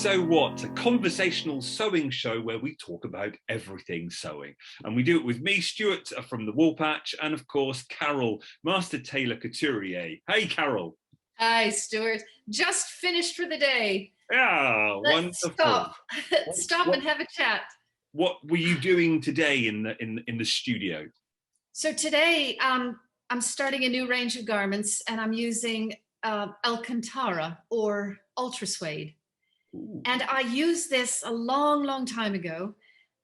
So What, a conversational sewing show where we talk about everything sewing. And we do it with me, Stuart from the Wool Patch, and of course, Carol, Master Tailor Couturier. Hey, Carol. Hi, Stuart. Just finished for the day. Yeah, Let's wonderful. Stop and have a chat. What were you doing today in the studio? So today, I'm starting a new range of garments, and I'm using Alcantara or Ultra Suede. Ooh. And I used this a long time ago.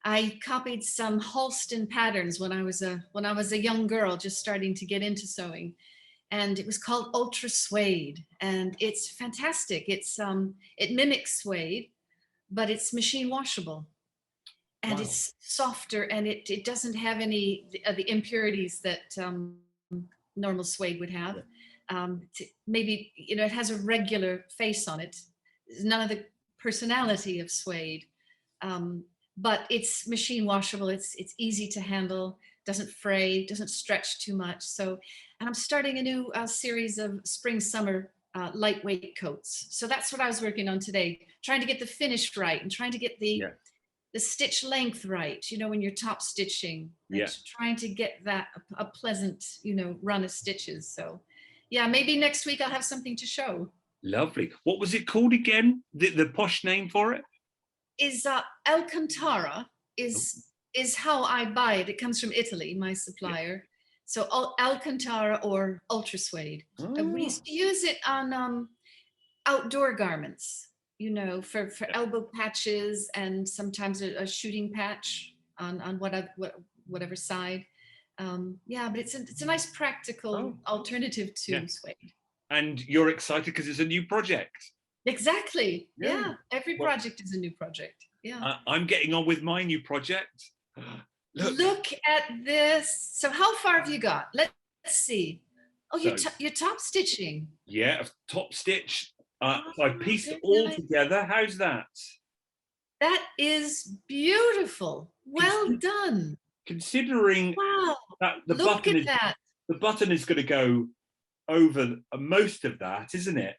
I copied some Halston patterns when I was a young girl, just starting to get into sewing, and it was called Ultra Suede, and it's fantastic. It mimics suede, but it's machine washable, and Wow. it's softer, and it doesn't have any of the impurities that normal suede would have. Maybe it has a regular face on it. None of the personality of suede, but it's machine washable. It's easy to handle, doesn't fray, doesn't stretch too much. So, and I'm starting a new series of spring summer lightweight coats. So that's what I was working on today, trying to get the finish right and trying to get the stitch length right. When you're top stitching, trying to get that a pleasant run of stitches. So yeah, maybe next week I'll have something to show. Lovely. What was it called again? The posh name for it? Is Alcantara is how I buy it. It comes from Italy, my supplier. So Alcantara or Ultra Suede. We used to use it on outdoor garments, for elbow patches and sometimes a shooting patch on whatever side. But it's a nice practical alternative to suede. And you're excited because it's a new project. Exactly. Yeah. Every project is a new project. Yeah. I'm getting on with my new project. Look at this. So how far have you got? Let's see. Oh, you're top stitching. Yeah, top stitch. So I pieced it all together. How's that? That is beautiful. Well done. Considering that the button is going to go over most of that, isn't it?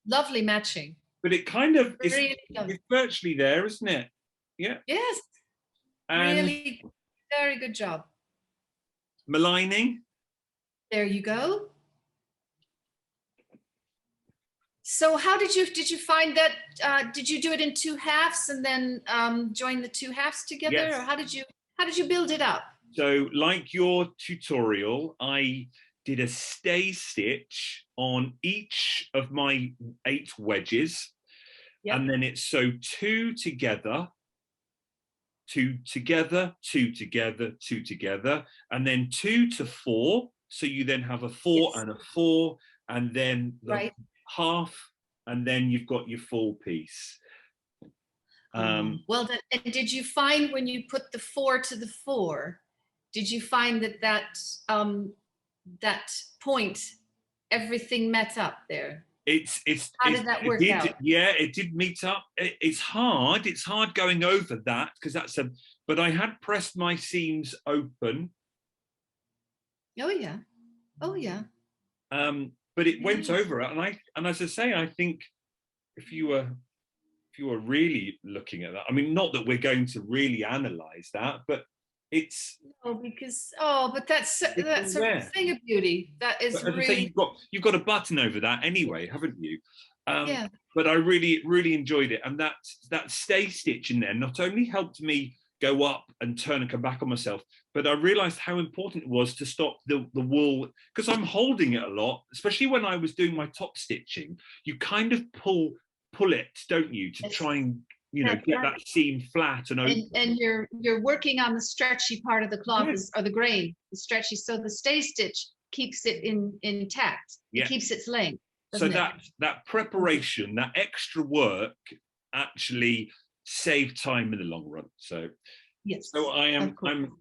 Lovely matching. But it kind of it's virtually there, isn't it? Yeah. Yes. And really, very good job. Maligning. There you go. So how did you find that? Did you do it in two halves and then join the two halves together, or how did you build it up? So, like your tutorial, I did a stay stitch on each of my 8 wedges, and then it's sewed 2 together, 2 together, 2 together, 2 together, and then 2 to 4. So you then have a 4 and a 4, and then the half, and then you've got your full piece. Well, and did you find when you put the 4 to the 4, did you find that point, everything met up there? How did that work out? Yeah, it did meet up. It's hard going over that because but I had pressed my seams open. Oh yeah. But it went over it, and as I say, I think if you were really looking at that, I mean, not that we're going to really analyze that, but it's but that's a thing of beauty. That is really. You've got a button over that anyway, haven't you? But I really enjoyed it, and that stay stitch in there not only helped me go up and turn and come back on myself, but I realized how important it was to stop the wool, because I'm holding it a lot, especially when I was doing my top stitching. You kind of pull it, don't you, to try and get that seam flat and open. And you're working on the stretchy part of the cloth, or the grain, the stretchy. So the stay stitch keeps it intact. It keeps its length. So that preparation, that extra work, actually saved time in the long run. So so I'm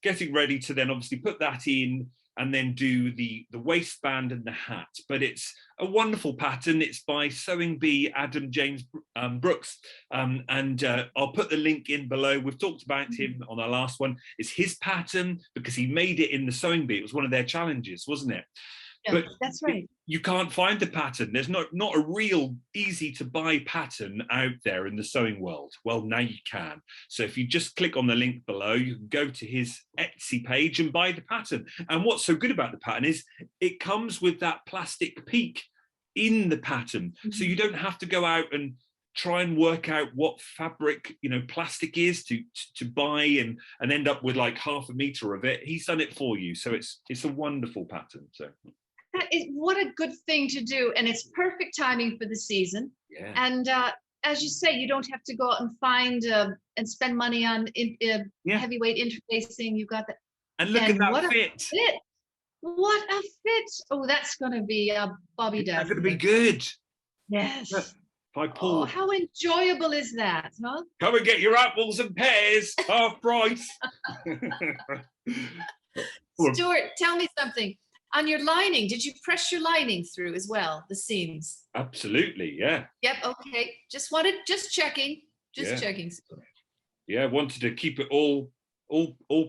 getting ready to then obviously put that in and then do the waistband and the hat. But it's a wonderful pattern. It's by Sewing Bee Adam James Brooks, and I'll put the link in below. We've talked about him on our last one. It's his pattern because he made it in the Sewing Bee. It was one of their challenges, wasn't it? Yeah, but that's right. you can't find the pattern. There's not a real easy to buy pattern out there in the sewing world. Well, now you can. So if you just click on the link below, you can go to his Etsy page and buy the pattern. And what's so good about the pattern is it comes with that plastic peak in the pattern. So you don't have to go out and try and work out what fabric, you know, plastic is to buy and end up with like half a meter of it. He's done it for you. So it's a wonderful pattern. So that is, what a good thing to do, and it's perfect timing for the season. yeah. And as you say, you don't have to go out and find and spend money on heavyweight interfacing. You've got that. And look at that what fit. A fit. What a fit. Oh, that's going to be a Bobby Dazzler. That's going to be good. Yes. Yeah. If I pull. Oh, how enjoyable is that, huh? Come and get your apples and pears, half price. Stuart, tell me something. On your lining, did you press your lining through as well, the seams? Absolutely, yeah. Yep, okay. Just checking. Checking. Stuart. Yeah, wanted to keep it all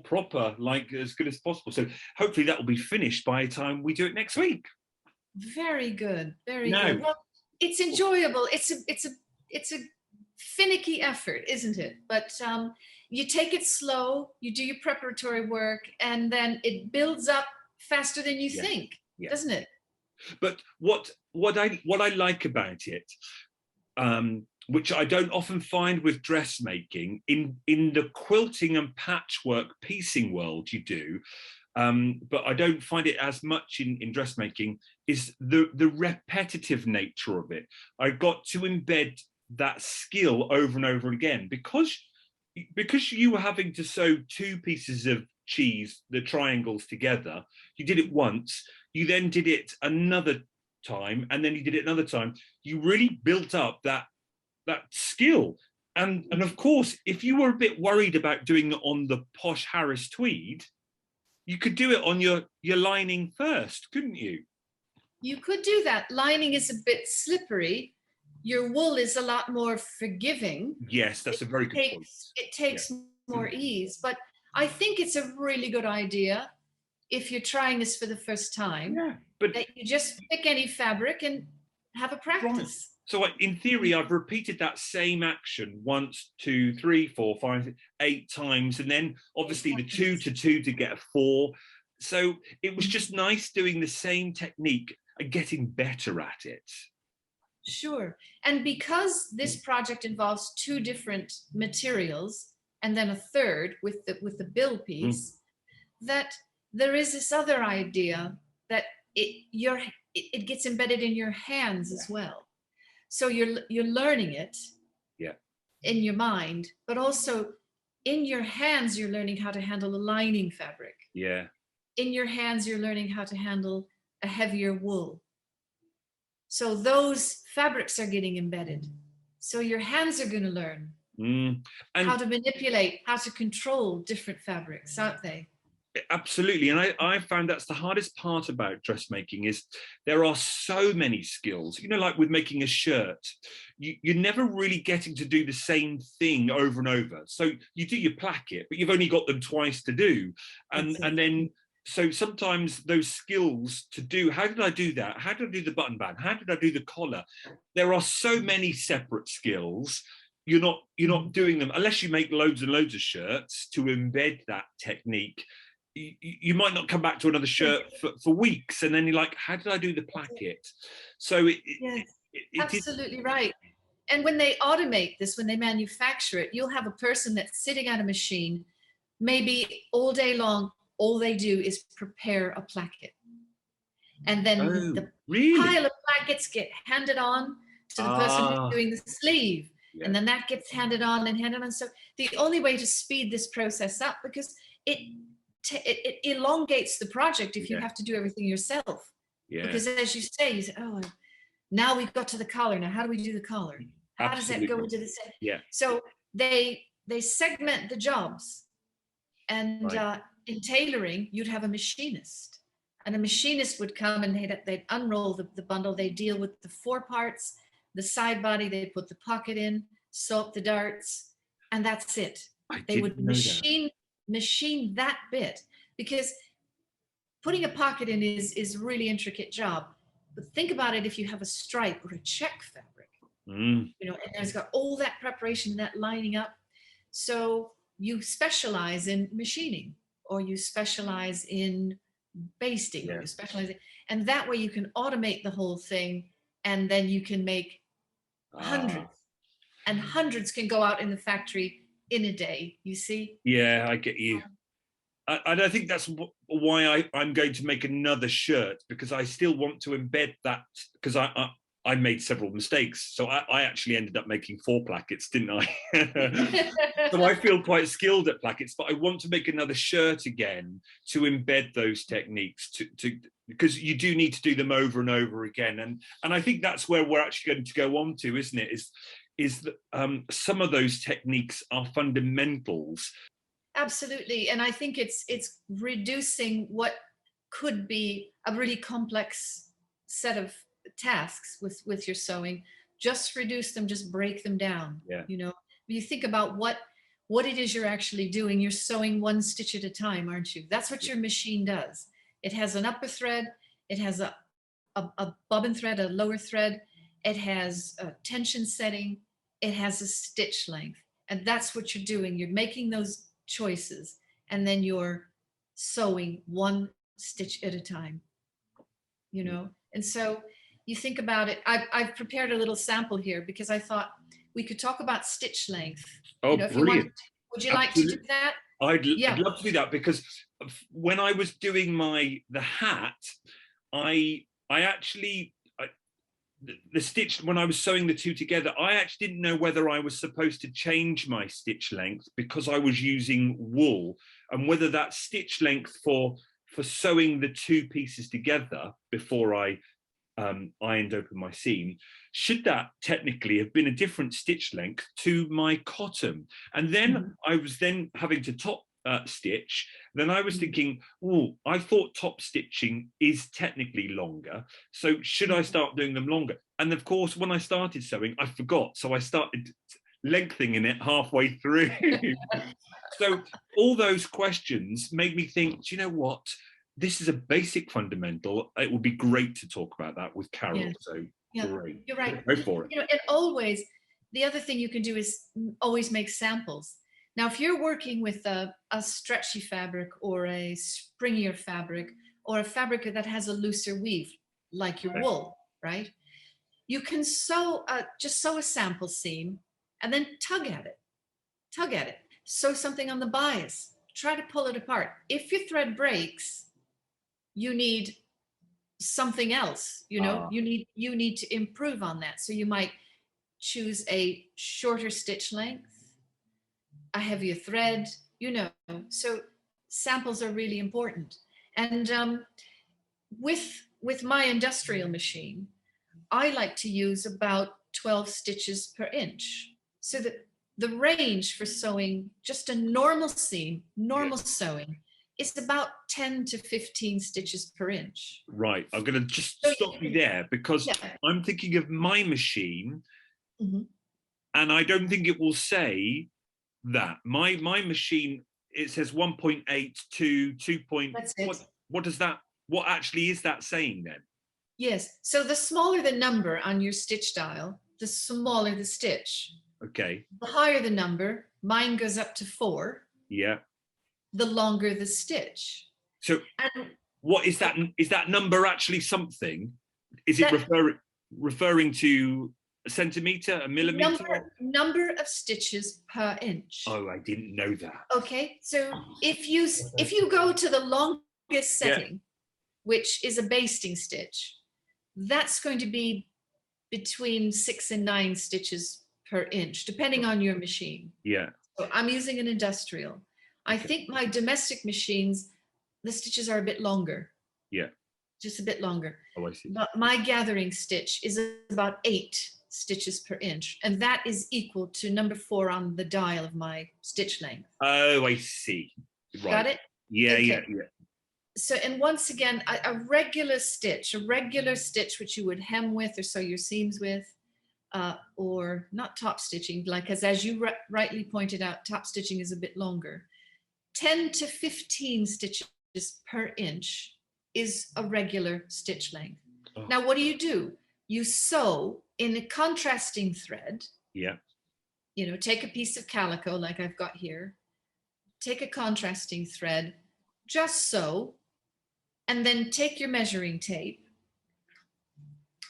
proper, like as good as possible. So hopefully that will be finished by the time we do it next week. Very good, very good. Well, it's enjoyable. It's a finicky effort, isn't it? But you take it slow, you do your preparatory work, and then it builds up faster than you think, doesn't it? But what I like about it, which I don't often find with dressmaking, in the quilting and patchwork piecing world you do, but I don't find it as much in dressmaking, is the repetitive nature of it. I got to embed that skill over and over again because you were having to sew two pieces of cheese, the triangles together. You did it once, you then did it another time, and then you did it another time. You really built up that skill. And of course, if you were a bit worried about doing it on the posh Harris tweed, you could do it on your lining first, couldn't you? You could do that. Lining is a bit slippery. Your wool is a lot more forgiving. Yes, that's a very good point. It takes more ease, but I think it's a really good idea if you're trying this for the first time, but that you just pick any fabric and have a practice. Right. So in theory, I've repeated that same action 1, 2, 3, 4, 5, 8 times, and then obviously the 2 to 2 to get a 4. So it was just nice doing the same technique and getting better at it. Sure. And because this project involves 2 different materials and then a third with the bill piece, that there is this other idea that it gets embedded in your hands as well. So you're learning it in your mind, but also in your hands, you're learning how to handle a lining fabric. Yeah. In your hands, you're learning how to handle a heavier wool. So those fabrics are getting embedded. So your hands are going to learn and how to manipulate, how to control different fabrics, aren't they? Absolutely. And I found that's the hardest part about dressmaking is there are so many skills, you know, like with making a shirt, you're never really getting to do the same thing over and over. So you do your placket, but you've only got them twice to do. And then, so sometimes those skills to do, how did I do that? How did I do the button band? How did I do the collar? There are so many separate skills. You're not doing them unless you make loads and loads of shirts to embed that technique. You might not come back to another shirt for weeks, and then you're like, how did I do the placket? So absolutely right. And when they automate this, when they manufacture it, you'll have a person that's sitting at a machine, maybe all day long, all they do is prepare a placket. And then the pile of plackets get handed on to the person who's doing the sleeve. Yeah. And then that gets handed on and handed on. So the only way to speed this process up, because it elongates the project if you have to do everything yourself. Yeah. Because as you say, oh, now we've got to the collar. Now, how do we do the collar? How does that go into the set? Yeah. So they segment the jobs. And in tailoring, you'd have a machinist. And a machinist would come and they'd unroll the bundle. They deal with the 4 parts, the side body, they put the pocket in, sew up the darts, and that's it. They would machine that bit, because putting a pocket in is a really intricate job. But think about it if you have a stripe or a check fabric, and there's got all that preparation, that lining up. So you specialize in machining, or you specialize in basting, or you specialize in, and that way you can automate the whole thing, and then you can make hundreds, and hundreds can go out in the factory in a day, you see? Yeah, I get you. And I think that's why I'm going to make another shirt, because I still want to embed that, because I made several mistakes. So I actually ended up making 4 plackets, didn't I? So I feel quite skilled at plackets, but I want to make another shirt again to embed those techniques, because you do need to do them over and over again. And I think that's where we're actually going to go on to, isn't it? Is that some of those techniques are fundamentals. Absolutely. And I think it's reducing what could be a really complex set of tasks with your sewing. Just reduce them, just break them down. Yeah. You know, you think about what it is you're actually doing. You're sewing 1 stitch at a time, aren't you? That's what your machine does. It has an upper thread, it has a bobbin thread, a lower thread, it has a tension setting, it has a stitch length. And that's what you're doing. You're making those choices, and then you're sewing 1 stitch at a time, you know. And so you think about it. I've prepared a little sample here because I thought we could talk about stitch length. Oh, brilliant. Would you like to do that? I'd love to do that, because when I was doing the hat, I actually, the stitch, when I was sewing the 2 together, I actually didn't know whether I was supposed to change my stitch length because I was using wool, and whether that stitch length for sewing the 2 pieces together before I ironed open my seam, should that technically have been a different stitch length to my cotton. And then I was then having to top stitch. Then I was thinking, oh, I thought top stitching is technically longer, so should I start doing them longer? And of course, when I started sewing, I forgot, so I started lengthening it halfway through. So all those questions made me think, do you know what, this is a basic fundamental. It would be great to talk about that with Carol. Yeah. So great. You're right. Go for it. You know, and always, the other thing you can do is always make samples. Now, if you're working with a stretchy fabric or a springier fabric or a fabric that has a looser weave, like your wool, right? You can sew, just sew a sample seam and then tug at it. Sew something on the bias, try to pull it apart. If your thread breaks, you need something else, you know, you need to improve on that. So you might choose a shorter stitch length, a heavier thread, you know. So samples are really important. And with my industrial machine, I like to use about 12 stitches per inch. So that the range for sewing just a normal seam, sewing, is about 10 to 15 stitches per inch. Right. I'm going to just stop you there, because I'm thinking of my machine, and I don't think it will say that. My machine, it says 1.8 to 2. What does that, what actually is that saying then? Yes. So the smaller the number on your stitch dial, the smaller the stitch. Okay. The higher the number, mine goes up to 4. Yeah. The longer the stitch. So what is that? Is that number actually something? Is it referring to a centimeter, a millimeter? Number of stitches per inch. Oh, I didn't know that. Okay, so if you go to the longest setting, which is a basting stitch, that's going to be between 6 and 9 stitches per inch, depending on your machine. Yeah. So I'm using an industrial. I think my domestic machines, the stitches are a bit longer. Yeah. Just a bit longer. Oh, I see. But my gathering stitch is about 8 stitches per inch. And that is equal to number 4 on the dial of my stitch length. Oh, I see. Right. Got it? Yeah, okay. Yeah. So, and once again, a regular stitch, which you would hem with or sew your seams with, or not top stitching, like as you rightly pointed out, top stitching is a bit longer. 10 to 15 stitches per inch is a regular stitch length. Oh. Now, what do? You sew in a contrasting thread. Yeah. You know, take a piece of calico like I've got here, take a contrasting thread, just sew, and then take your measuring tape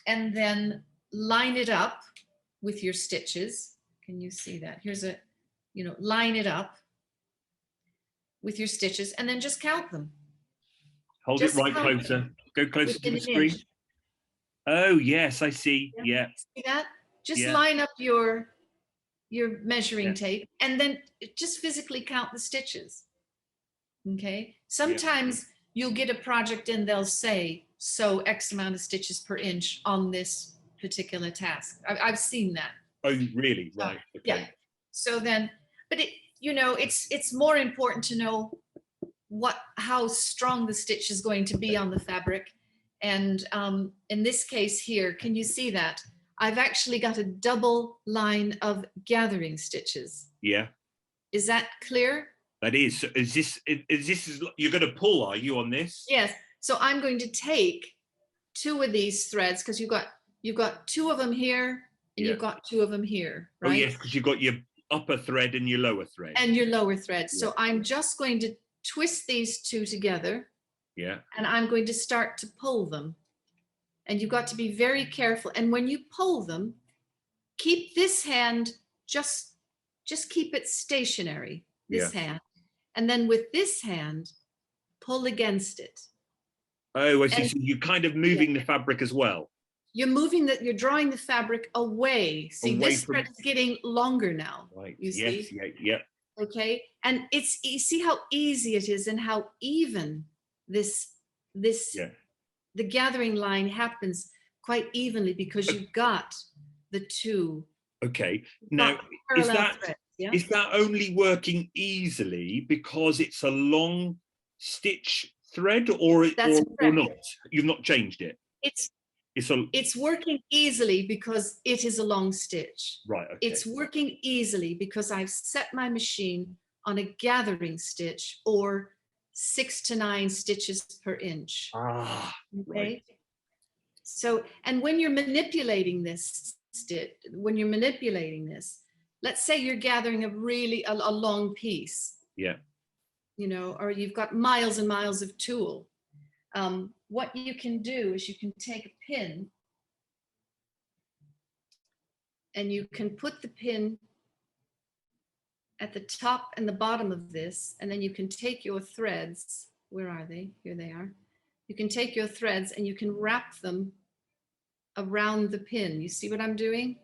and then line it up with your stitches. Can you see that? Here's a, you know, line it up with your stitches and then just count them. Hold just it right closer. Go closer to the screen. Inch. Oh, yes, I see. Yeah. See that? Just line up your measuring tape and then just physically count the stitches. Okay. Sometimes you'll get a project and they'll say, sew X amount of stitches per inch on this particular task. I've seen that. Oh, really? Right. Okay. Yeah. So then, but it, you know, it's more important to know how strong the stitch is going to be on the fabric. And in this case here, can you see that? I've actually got a double line of gathering stitches. Yeah. Is that clear? That is. So is this you're going to pull, are you, on this? Yes. So I'm going to take two of these threads because you've got two of them here and you've got two of them here, right? Oh, yes, because you've got your upper thread and your lower thread. And your lower thread. Yeah. So I'm just going to twist these two together. Yeah. And I'm going to start to pull them. And you've got to be very careful. And when you pull them, keep this hand, just keep it stationary, this hand. And then with this hand, pull against it. Oh, I see. So you're kind of moving the fabric as well. You're drawing the fabric away. See, this thread is getting longer now. Right. You see? Yeah. Okay. And you see how easy it is and how even the gathering line happens quite evenly because you've got the two. Okay. Now, is that only working easily because it's a long stitch thread or not? You've not changed it? It's working easily because it is a long stitch. Right. Okay. It's working easily because I've set my machine on a gathering stitch or 6 to 9 stitches per inch. Ah, okay. Right. So, and when you're manipulating this, let's say you're gathering a long piece. Yeah. You know, or you've got miles and miles of tulle. What you can do is you can take a pin and you can put the pin at the top and the bottom of this, and then you can take your threads. Where are they? Here they are. You can take your threads and you can wrap them around the pin. You see what I'm doing?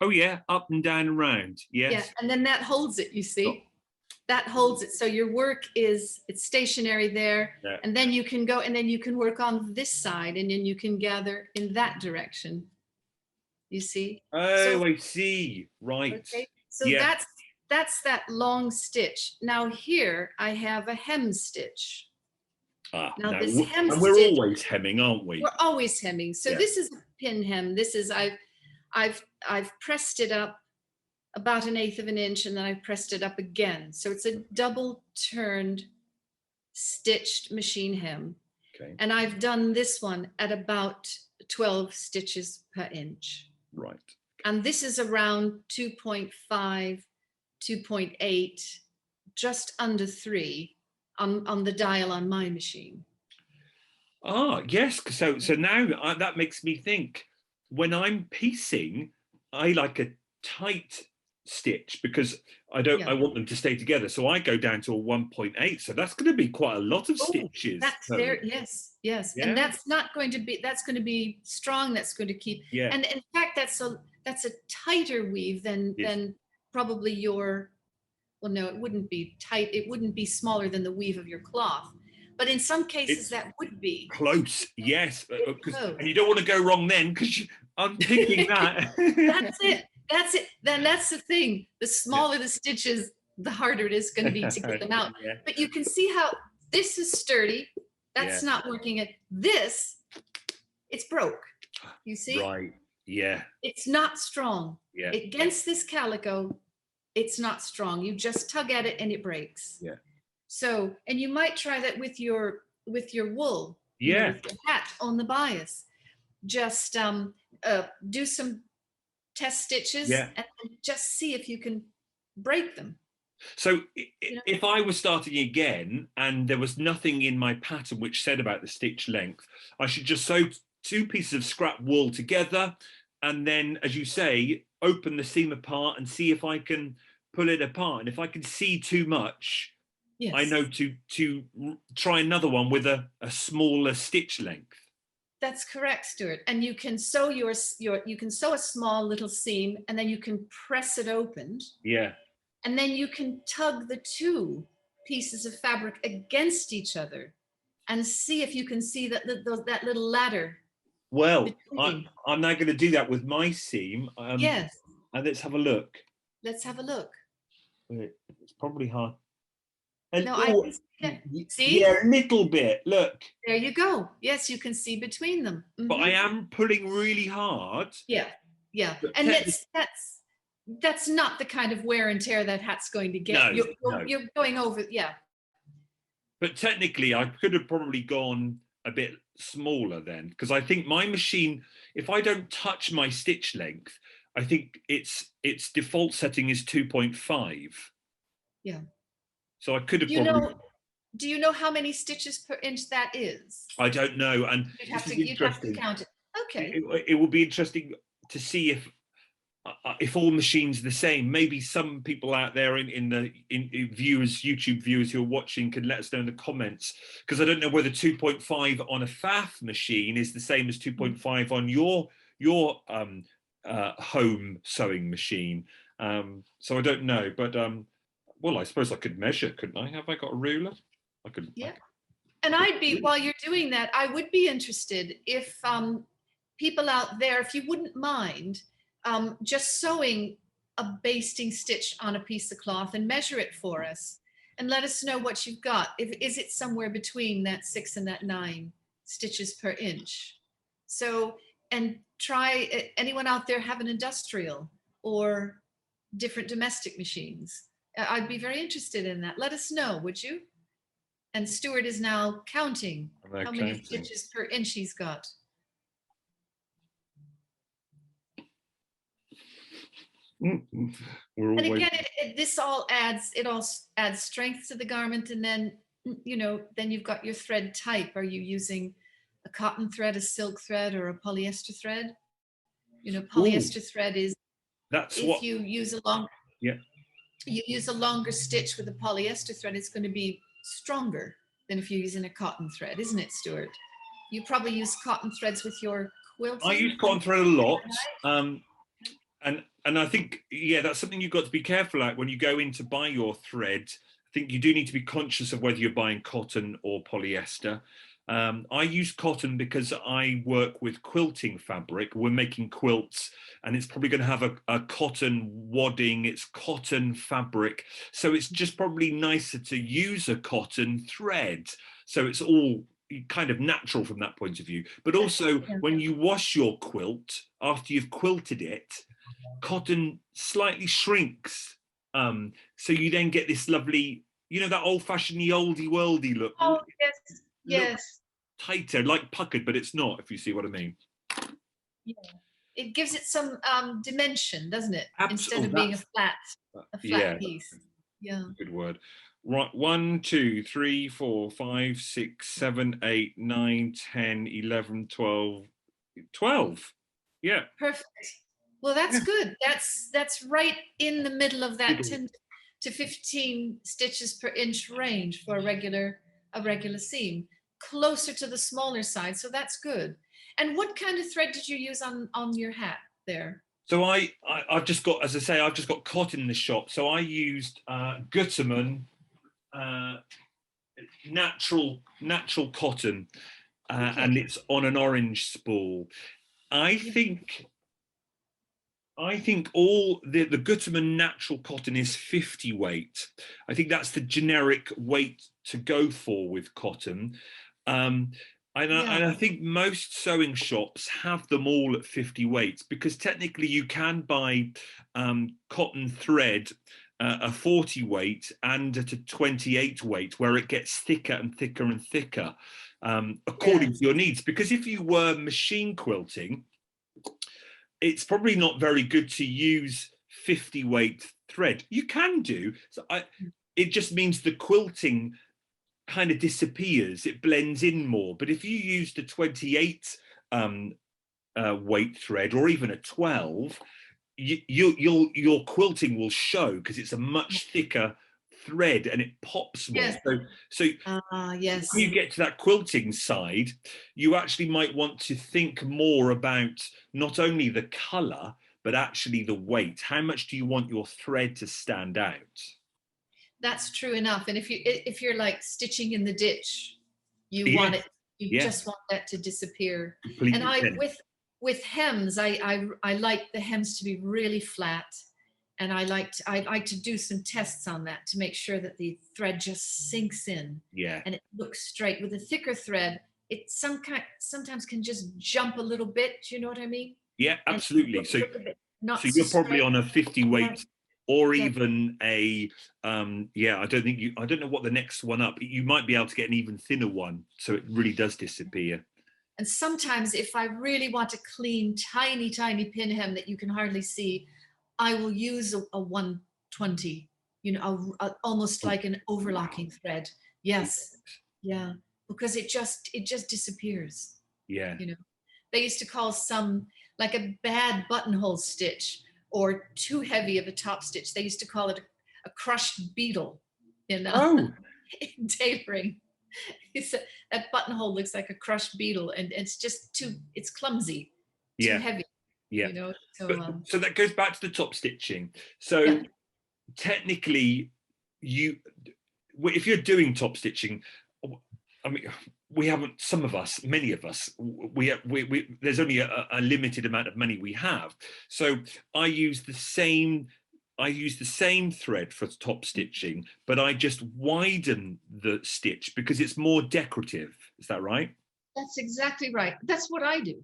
Oh yeah, up and down and round. Yes. Yeah, and then that holds it, you see? That holds it. So your work it's stationary there. Yeah. And then you can go and then you can work on this side and then you can gather in that direction. You see? Oh, I see. Right. Okay. So that's that long stitch. Now here I have a hem stitch. Now this hem stitch, we're always hemming, aren't we? We're always hemming. So this is a pin hem. This is I've pressed it up about 1/8 of an inch and then I've pressed it up again. So it's a double turned stitched machine hem. Okay. And I've done this one at about 12 stitches per inch. Right. And this is around 2.5, 2.8, just under 3 on the dial on my machine. Ah, yes. So now that makes me think, when I'm piecing, I like a tight stitch because I want them to stay together. So I go down to a 1.8. So that's going to be quite a lot of stitches. That's there. Yes. Yeah. And that's going to be strong. That's going to keep. Yeah. And in fact, that's a tighter weave than probably your. Well, no, it wouldn't be tight. It wouldn't be smaller than the weave of your cloth. But in some cases, that would be. Close, yes. And you don't want to go wrong then because I'm thinking that. That's it. Then that's the thing. The smaller the stitches, the harder it is going to be to get them out. Yeah. But you can see how this is sturdy. That's not working. It's broke. You see? Right, yeah. It's not strong. Yeah. Against this calico, it's not strong. You just tug at it and it breaks. Yeah. So, and you might try that with your with your wool, Yeah. with your hat on the bias. Just do some test stitches Yeah. and just see if you can break them. So if I was starting again and there was nothing in my pattern which said about the stitch length, I should just sew 2 pieces of scrap wool together, and then, as you say, open the seam apart and see if I can pull it apart. And if I can see too much, Yes. I know to try another one with a smaller stitch length. That's correct, Stuart. And you can sew you can sew a small little seam, and then you can press it open. Yeah. And then you can tug the 2 pieces of fabric against each other and see if you can see that little ladder. Well, I'm now going to do that with my seam. Yes. And let's have a look. Let's have a look. It's probably hard. No, I can see that. See? Yeah, a little bit. Look. There you go. Yes, you can see between them. But I am pulling really hard. Yeah, yeah. And that's not the kind of wear and tear that hat's going to get. No, you're going over, yeah. But technically, I could have probably gone a bit smaller then, because I think my machine, if I don't touch my stitch length, I think its default setting is 2.5. Yeah. So I could have probably. Do you know how many stitches per inch that is? I don't know, and you'd have to count it. Okay. It will be interesting to see if all machines are the same. Maybe some people out there in viewers, YouTube viewers who are watching, can let us know in the comments, because I don't know whether 2.5 on a FAF machine is the same as 2.5 on your home sewing machine. So I don't know, but well, I suppose I could measure, couldn't I? Have I got a ruler? I could. Yeah. And while you're doing that, I would be interested if people out there, if you wouldn't mind just sewing a basting stitch on a piece of cloth and measure it for us and let us know what you've got. Is it somewhere between that 6 and that 9 stitches per inch? So, and try, anyone out there have an industrial or different domestic machines? I'd be very interested in that. Let us know, would you? And Stuart is now counting how many stitches per inch he's got. And again, this all adds strength to the garment, and then then you've got your thread type. Are you using a cotton thread, a silk thread, or a polyester thread? Polyester thread is you use a longer stitch with a polyester thread, it's going to be stronger than if you're using a cotton thread, isn't it, Stuart? You probably use cotton threads with your quilting. I use cotton thread a lot. And I think, yeah, that's something you've got to be careful at when you go in to buy your thread. I think you do need to be conscious of whether you're buying cotton or polyester. I use cotton because I work with quilting fabric. We're making quilts, and it's probably going to have a cotton wadding. It's cotton fabric. So it's just probably nicer to use a cotton thread. So it's all kind of natural from that point of view. But also, when you wash your quilt, after you've quilted it, cotton slightly shrinks. So you then get this lovely, that old-fashioned oldie worldy look. Oh, yes. Yes. Tighter, like puckered, but it's not, if you see what I mean. Yeah. It gives it some dimension, doesn't it? Absolutely. Instead of being a flat piece. Yeah. Good word. Right, 1, 2, 3, 4, 5, 6, 7, 8, 9, 10, 11, 12. Yeah. Perfect. Well, that's good. That's right in the middle of that 10 to 15 stitches per inch range for a regular seam, closer to the smaller side. So that's good. And what kind of thread did you use on your hat there? So I've just got, as I say, I've just got cotton in the shop. So I used Gutermann natural cotton, and it's on an orange spool. I think all the Gutermann natural cotton is 50 weight. I think that's the generic weight to go for with cotton. And I think most sewing shops have them all at 50 weights, because technically you can buy cotton thread a 40 weight and at a 28 weight, where it gets thicker and thicker and thicker, according to your needs. Because if you were machine quilting, it's probably not very good to use 50 weight thread. You can do. It just means the quilting kind of disappears. It blends in more. But if you used a 28 weight thread, or even a 12, your quilting will show, because it's a much thicker thread and it pops more. Yes. So yes. when you get to that quilting side, you actually might want to think more about not only the color, but actually the weight. How much do you want your thread to stand out? That's true enough. And if you're like stitching in the ditch, you want it, you just want that to disappear. Completely. And with hems, I like the hems to be really flat. And I like to do some tests on that to make sure that the thread just sinks in. Yeah. And it looks straight. With a thicker thread, it sometimes can just jump a little bit. You know what I mean? Yeah, absolutely. So you're probably on a 50 weight, or even a I don't know what the next one up. You might be able to get an even thinner one, so it really does disappear. And sometimes if I really want a clean, tiny pin hem that you can hardly see, I will use a 120, almost like an overlocking thread. Yes. Yeah. Because it just disappears. Yeah. They used to call some, like a bad buttonhole stitch or too heavy of a top stitch, they used to call it a crushed beetle in tailoring. That buttonhole looks like a crushed beetle, and it's just it's clumsy, too heavy. Yeah. So that goes back to the top stitching. So technically, if you're doing top stitching, I mean, many of us, there's only a limited amount of money we have. So I use the same thread for top stitching, but I just widen the stitch because it's more decorative. Is that right? That's exactly right. That's what I do.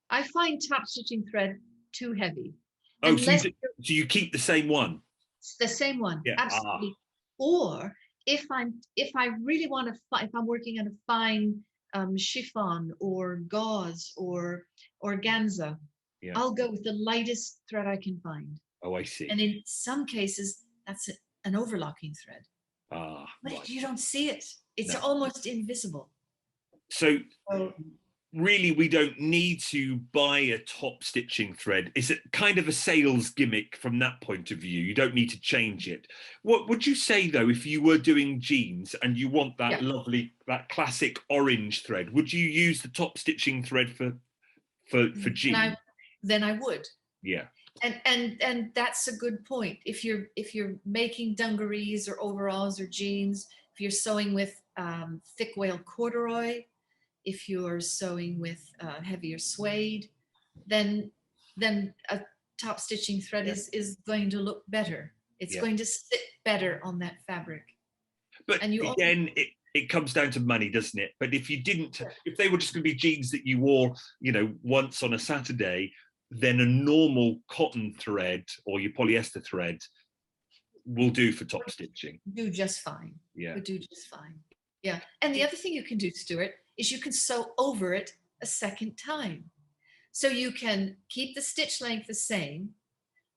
I find top stitching thread too heavy. Oh, so you keep the same one? The same one, absolutely. Or if I really want to, if I'm working on a fine chiffon or gauze or organza, I'll go with the lightest thread I can find. Oh, I see. And in some cases, that's an overlocking thread. But right. You don't see it. It's almost invisible. So really, we don't need to buy a top stitching thread. It's kind of a sales gimmick from that point of view. You don't need to change it. What would you say, though, if you were doing jeans and you want that lovely, that classic orange thread? Would you use the top stitching thread for jeans? Then I would. Yeah. And that's a good point. If you're making dungarees or overalls or jeans, if you're sewing with thick wale corduroy, if you're sewing with heavier suede, then a top stitching thread is going to look better. It's going to sit better on that fabric. But again, it comes down to money, doesn't it? But if you didn't, if they were just going to be jeans that you wore, once on a Saturday, then a normal cotton thread or your polyester thread will do for top stitching. Do just fine. Yeah. Would do just fine. Yeah. And the other thing you can do, Stuart, is you can sew over it a second time. So you can keep the stitch length the same,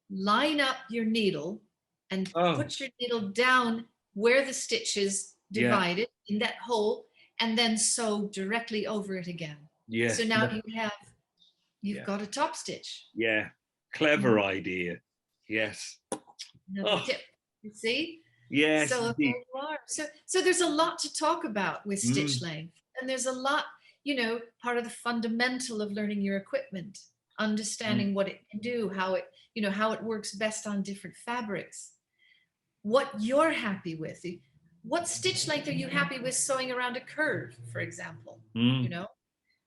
line up your needle, and put your needle down where the stitch is divided in that hole, and then sew directly over it again. Yeah. So now you've got a top stitch. Yeah. Clever idea. Yes. Tip. You see? Yes. So there you are. So there's a lot to talk about with stitch length. And there's a lot, part of the fundamental of learning your equipment, understanding what it can do, how it works best on different fabrics, what you're happy with. What stitch length are you happy with sewing around a curve, for example?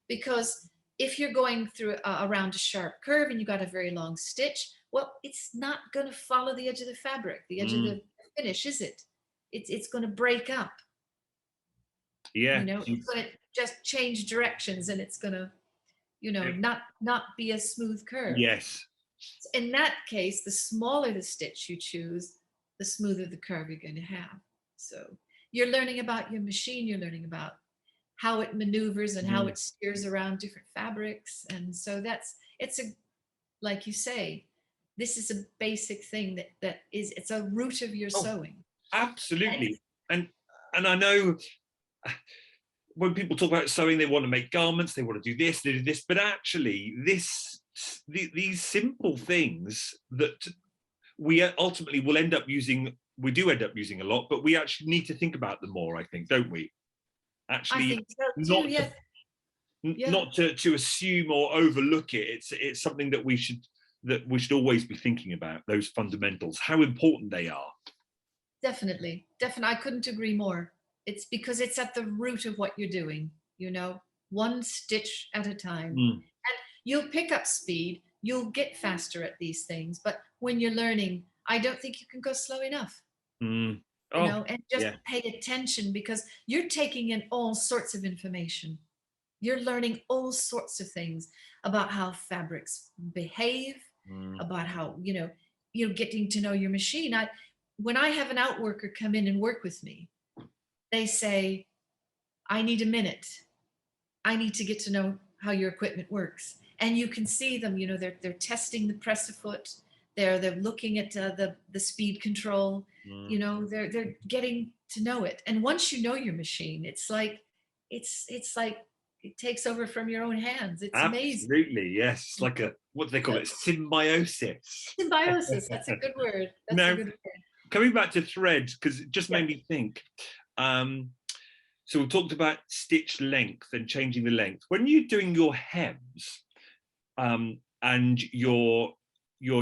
Because if you're going through around a sharp curve and you got a very long stitch, well, it's not going to follow the edge of the fabric, the edge of the finish, is it? It's going to break up. Yeah. It's going to just change directions, and it's going to, not be a smooth curve. Yes. In that case, the smaller the stitch you choose, the smoother the curve you're going to have. So you're learning about your machine, you're learning about how it maneuvers and how it steers around different fabrics. And so it's a, like you say, this is a basic thing it's a root of your sewing. Absolutely. And I know when people talk about sewing, they want to make garments, they want to do this, they do this, but actually these simple things that we ultimately will end up using, we do end up using a lot, but we actually need to think about them more, I think, don't we? Actually, I think so too, not to assume or overlook it. It's something that we should always be thinking about, those fundamentals, how important they are. Definitely. I couldn't agree more. It's because it's at the root of what you're doing, you know, one stitch at a time. And you'll pick up speed, you'll get faster at these things, but when you're learning, I don't think you can go slow enough. You know, and just pay attention, because you're taking in all sorts of information. You're learning all sorts of things about how fabrics behave, about how, you know, you're getting to know your machine. When I have an outworker come in and work with me, they say, I need a minute. I need to get to know how your equipment works. And you can see them, you know, they're testing the press-a-foot. They're looking at the speed control. You know, they're getting to know it. And once you know your machine, it's like it takes over from your own hands. It's amazing. Absolutely, yes. It's like what do they call it? Symbiosis. Symbiosis. That's a good word. That's a good word. Coming back to thread, because it just made me think. So we talked about stitch length and changing the length. When you're doing your hems, and you're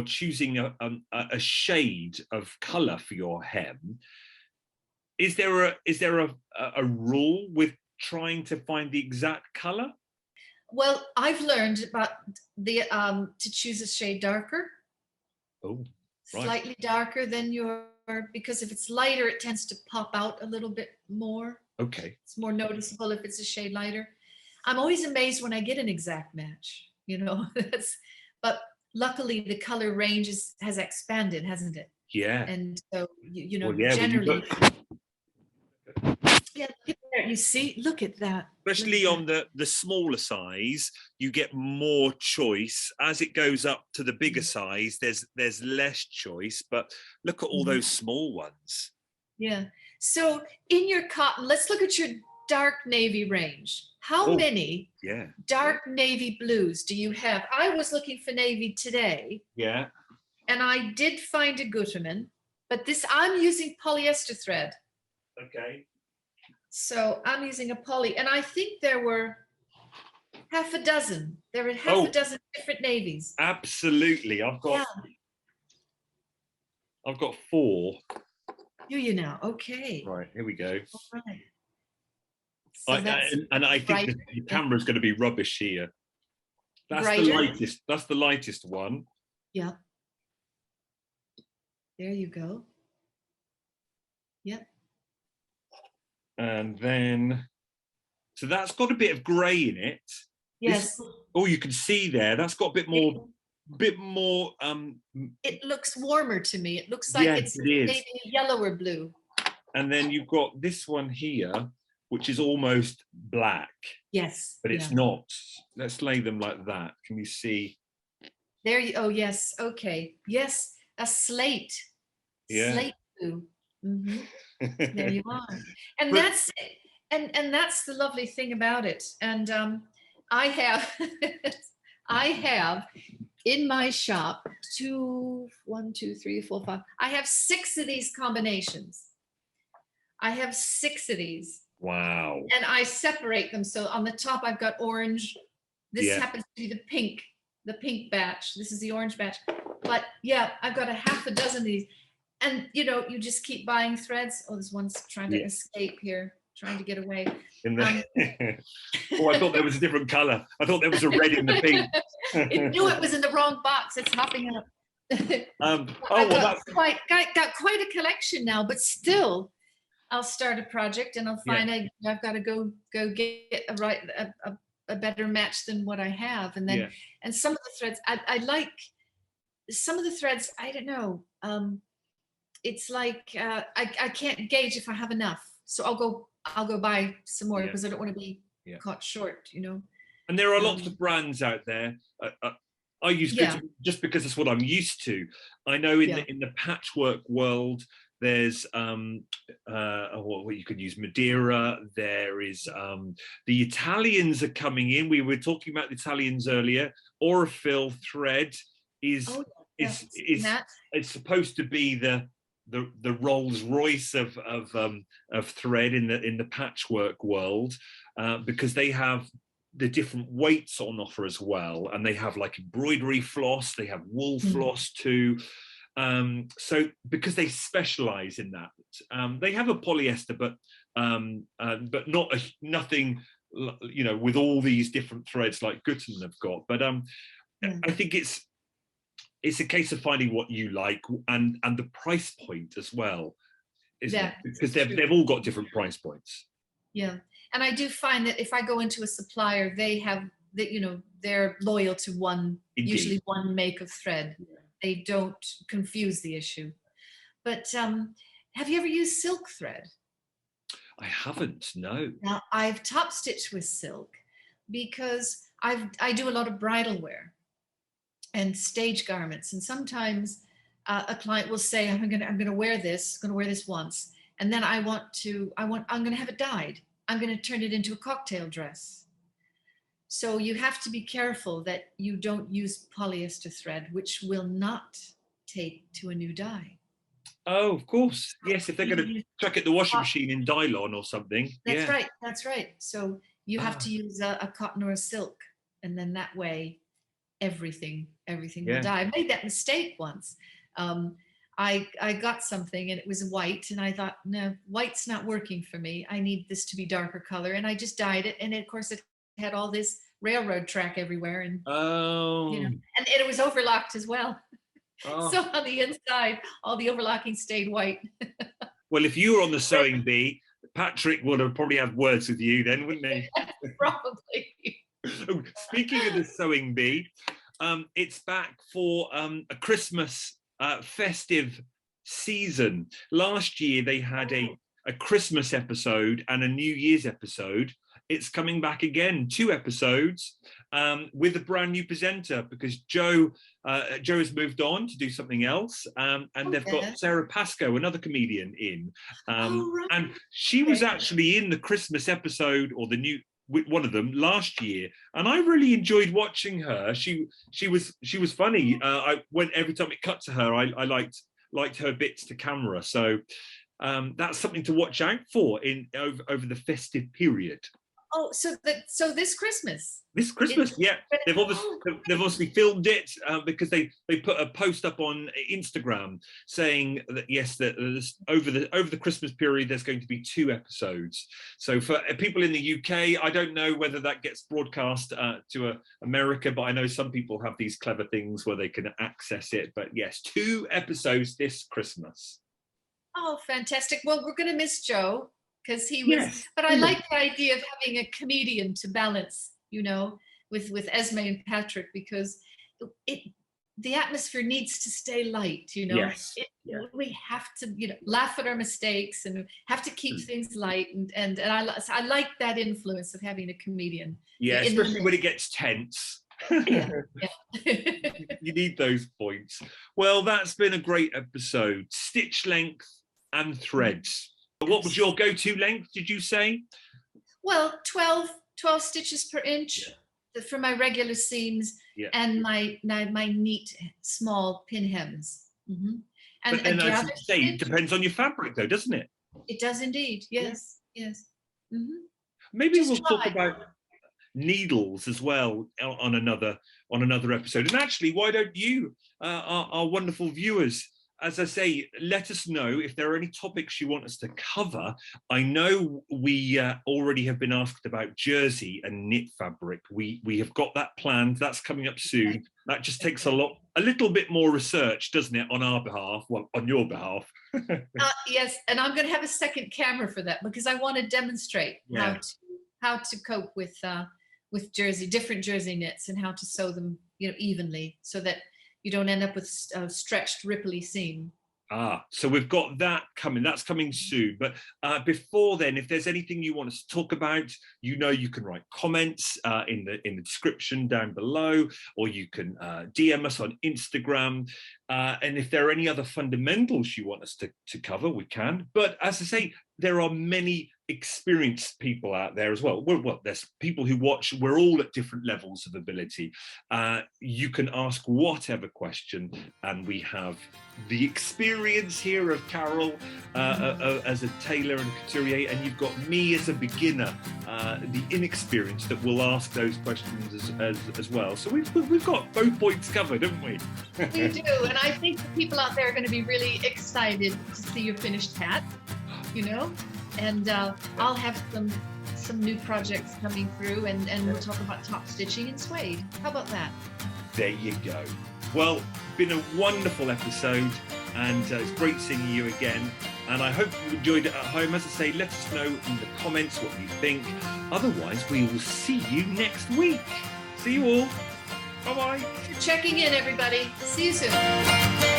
choosing a shade of color for your hem, is there a rule with trying to find the exact color? Well, I've learned about the to choose a shade darker. Oh, right. Slightly darker than because if it's lighter, it tends to pop out a little bit more. Okay. It's more noticeable if it's a shade lighter. I'm always amazed when I get an exact match, you know. But luckily the color range has expanded, hasn't it? Yeah. And so you know, well, generally. Yeah, look at there. You see, look at that. Especially on the smaller size, you get more choice. As it goes up to the bigger size, there's less choice. But look at all those small ones. Yeah. So in your cotton, let's look at your dark navy range. How many dark navy blues do you have? I was looking for navy today. Yeah. And I did find a Gutermann, but I'm using polyester thread. Okay. So I'm using a poly, and I think there were half a dozen. There were half a dozen different navies. Absolutely. I've got 4. Do you now? Okay. Right, here we go. All right. So I think the camera's going to be rubbish here. That's the lightest. That's the lightest one. Yeah. There you go. Yep. And then, so that's got a bit of grey in it. Yes. You can see there. That's got a bit more. It looks warmer to me. It looks like it's maybe a yellow or blue. And then you've got this one here, which is almost black. Yes. But it's not. Let's lay them like that. Can you see? There you. Oh yes. Okay. Yes. A slate. Yeah. Slate blue. There you are. And that's the lovely thing about it. And I have I have in my shop 1, 2, 3, 4, 5. I have 6 of these combinations. I have 6 of these. Wow. And I separate them. So on the top I've got orange. This happens to be the pink batch. This is the orange batch. But yeah, I've got a half a dozen of these. And you know, you just keep buying threads. Oh, there's one's trying to escape here, trying to get away. I thought there was a different color. I thought there was a red in the pink. It knew it was in the wrong box. It's hopping up. Got quite a collection now, but still, I'll start a project and I'll find I've got to go get a better match than what I have, and then and some of the threads I like. Some of the threads I don't know. it's like I can't gauge if I have enough, so I'll go buy some more because I don't want to be caught short, you know. And there are lots of brands out there. I use good just because it's what I'm used to. I know in the patchwork world, there's what you could use Madeira. There is the Italians are coming in. We were talking about the Italians earlier. Ep4 Thread is it's supposed to be the Rolls Royce of thread in the patchwork world, because they have the different weights on offer as well, and they have like embroidery floss, they have wool floss too. So because they specialize in that, they have a polyester, but not nothing, you know, with all these different threads like Gutten have got. But I think it's a case of finding what you like and the price point as well, isn't it? Because they've all got different price points. Yeah, and I do find that if I go into a supplier, they have that, you know, they're loyal to usually one make of thread. They don't confuse the issue. But have you ever used silk thread? I haven't, no. Now I've top stitched with silk because I do a lot of bridal wear and stage garments, and sometimes a client will say, I'm gonna wear this once, and then I'm gonna have it dyed. I'm gonna turn it into a cocktail dress. So you have to be careful that you don't use polyester thread, which will not take to a new dye. Oh, of course. Yes, if they're going to chuck it in the washing machine in Dylon or something. That's right. That's right. So you have to use a cotton or a silk, and then that way everything will dye. I made that mistake once. I got something and it was white, and I thought, no, white's not working for me. I need this to be darker color, and I just dyed it, and of course it had all this railroad track everywhere, and you know, and it was overlocked as well. So on the inside, all the overlocking stayed white. Well, if you were on the sewing bee, Patrick would have probably had words with you then, wouldn't he? Probably. Speaking of the sewing bee, it's back for a Christmas festive season. Last year they had a Christmas episode and a New Year's episode. It's coming back again, 2 episodes, with a brand new presenter, because Joe has moved on to do something else, and they've got Sarah Pascoe, another comedian, in, and she was actually in the Christmas episode, or the new one of them, last year, and I really enjoyed watching her. She was funny. Every time it cut to her, I liked her bits to camera. So that's something to watch out for over the festive period. Oh, so this Christmas. This Christmas, they've obviously filmed it because they put a post up on Instagram saying that that over the Christmas period there's going to be 2 episodes. So for people in the UK, I don't know whether that gets broadcast to America, but I know some people have these clever things where they can access it. But yes, 2 episodes this Christmas. Oh, fantastic! Well, we're going to miss Joe, because he was, but I like the idea of having a comedian to balance, you know, with Esme and Patrick, because the atmosphere needs to stay light, you know. We have to, you know, laugh at our mistakes and have to keep things light, and I like that influence of having a comedian. Yeah, especially when it gets tense. You need those points. Well, that's been a great episode. Stitch length and threads. What was your go-to length, did you say? Well, 12 stitches per inch for my regular seams, and my neat small pin hems. And as you say, it depends on your fabric though, doesn't it? It does indeed, yes. Maybe we'll talk about needles as well on another episode. And actually, why don't you, our wonderful viewers, as I say, let us know if there are any topics you want us to cover. I know we already have been asked about jersey and knit fabric. We have got that planned. That's coming up soon. That just takes a little bit more research, doesn't it, on our behalf? Well, on your behalf. Yes, and I'm going to have a second camera for that, because I want to demonstrate how to cope with different jersey knits, and how to sew them, you know, evenly, so that you don't end up with a stretched, ripply seam. So we've got that coming. That's coming soon. But before then, if there's anything you want us to talk about, you can write comments in the description down below, or you can DM us on Instagram. And if there are any other fundamentals you want us to cover, we can. But as I say, there are many experienced people out there as well. Well, there's people who watch. We're all at different levels of ability. You can ask whatever question, and we have the experience here of Carol as a tailor and couturier, and you've got me as a beginner, the inexperienced that will ask those questions as well. So we've got both points covered, haven't we? We do, and I think the people out there are going to be really excited to see your finished hat. And I'll have some new projects coming through, and we'll talk about top stitching and suede. How about that? There you go. Well, been a wonderful episode, and it's great seeing you again. And I hope you enjoyed it at home. As I say, let us know in the comments what you think. Otherwise, we will see you next week. See you all. Bye-bye. Checking in, everybody. See you soon.